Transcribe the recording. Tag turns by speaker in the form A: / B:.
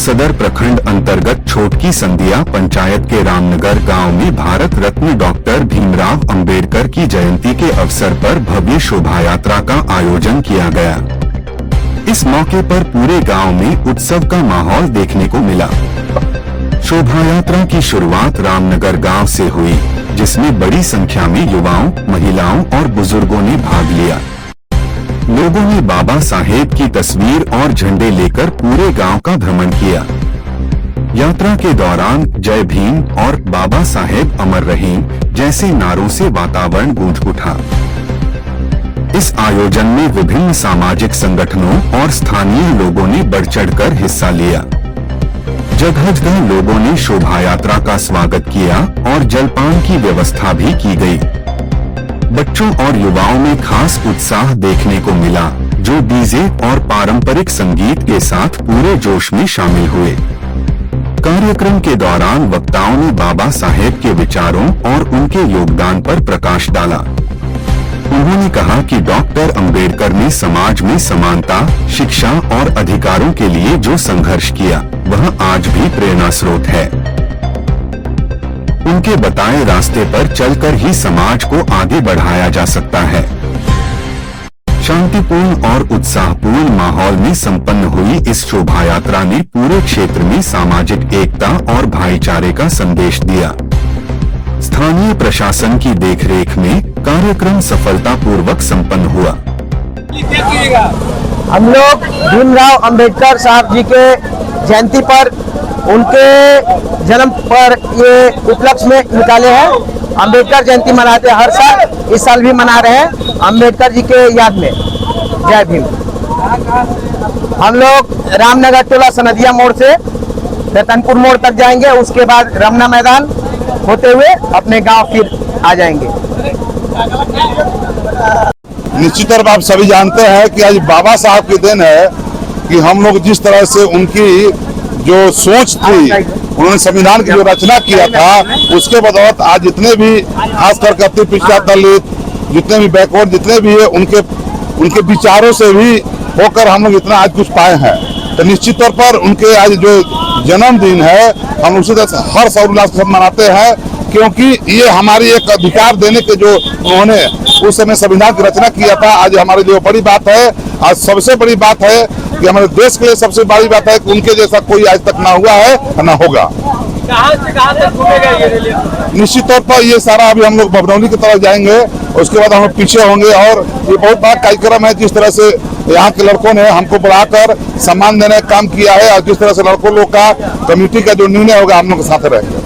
A: सदर प्रखंड अंतर्गत छोटकी संदिया पंचायत के रामनगर गांव में भारत रत्न डॉक्टर भीमराव अंबेडकर की जयंती के अवसर पर भव्य शोभा यात्रा का आयोजन किया गया। इस मौके पर पूरे गांव में उत्सव का माहौल देखने को मिला। शोभा यात्रा की शुरुआत रामनगर गांव से हुई, जिसमें बड़ी संख्या में युवाओं, महिलाओं और बुजुर्गों ने भाग लिया। लोगों ने बाबा साहेब की तस्वीर और झंडे लेकर पूरे गांव का भ्रमण किया। यात्रा के दौरान जय भीम और बाबा साहेब अमर रहें जैसे नारों से वातावरण गूंज उठा। इस आयोजन में विभिन्न सामाजिक संगठनों और स्थानीय लोगों ने बढ़ चढ़कर हिस्सा लिया। जगह जगह लोगों ने शोभा यात्रा का स्वागत किया और जलपान की व्यवस्था भी की गई। बच्चों और युवाओं में खास उत्साह देखने को मिला, जो डीजे और पारंपरिक संगीत के साथ पूरे जोश में शामिल हुए। कार्यक्रम के दौरान वक्ताओं ने बाबा साहेब के विचारों और उनके योगदान पर प्रकाश डाला। उन्होंने कहा कि डॉक्टर अंबेडकर ने समाज में समानता, शिक्षा और अधिकारों के लिए जो संघर्ष किया, वह आज भी प्रेरणा स्रोत है। उनके बताए रास्ते पर चलकर ही समाज को आगे बढ़ाया जा सकता है। शांतिपूर्ण और उत्साहपूर्ण माहौल में संपन्न हुई इस शोभा यात्रा ने पूरे क्षेत्र में सामाजिक एकता और भाईचारे का संदेश दिया। स्थानीय प्रशासन की देखरेख में कार्यक्रम सफलतापूर्वक संपन्न हुआ।
B: हम लोग भीमराव अंबेडकर साहब जी के जयंती पर, उनके जन्म पर ये उपलक्ष्य में निकाले हैं। अंबेडकर जयंती मनाते हैं हर साल, इस साल भी मना रहे हैं अंबेडकर जी के याद में। जय भीम। हम लोग रामनगर टोला सनदिया मोड़ से रतनपुर मोड़ तक जाएंगे, उसके बाद रमना मैदान होते हुए अपने गांव फिर आ जाएंगे।
C: निश्चित तौर पर आप सभी जानते हैं कि आज बाबा साहब की दिन है कि हम लोग जिस तरह से उनकी जो सोच थी, उन्होंने संविधान की जो रचना किया था, उसके बदौलत आज जितने भी खासकर अति पिछड़ा दलित, जितने भी बैकवर्ड जितने भी है, उनके विचारों से भी होकर हम लोग इतना आज कुछ पाए हैं। तो निश्चित तौर पर उनके आज जो जन्मदिन है, हम उसी तरह से हर्ष और उल्लास के साथ मनाते हैं, क्योंकि ये हमारी एक अधिकार देने के जो उन्होंने उस समय संविधान की रचना किया था, आज हमारे लिए बड़ी बात है। आज सबसे बड़ी बात है कि हमारे देश के लिए सबसे बड़ी बात है कि उनके जैसा कोई आज तक ना हुआ है ना होगा।
D: कहां से कहां तक घूमेगा ये रैली?
C: निश्चित तौर पर ये सारा अभी हम लोग बबरौली की तरफ जाएंगे, उसके बाद हम लोग पीछे होंगे। और ये बहुत बड़ा कार्यक्रम है, जिस तरह से यहाँ के लड़कों ने हमको बुलाकर सम्मान देने का काम किया है, और जिस तरह से लड़कों लोग का कमेटी का जो निर्णय होगा हम लोग के साथ रहेंगे।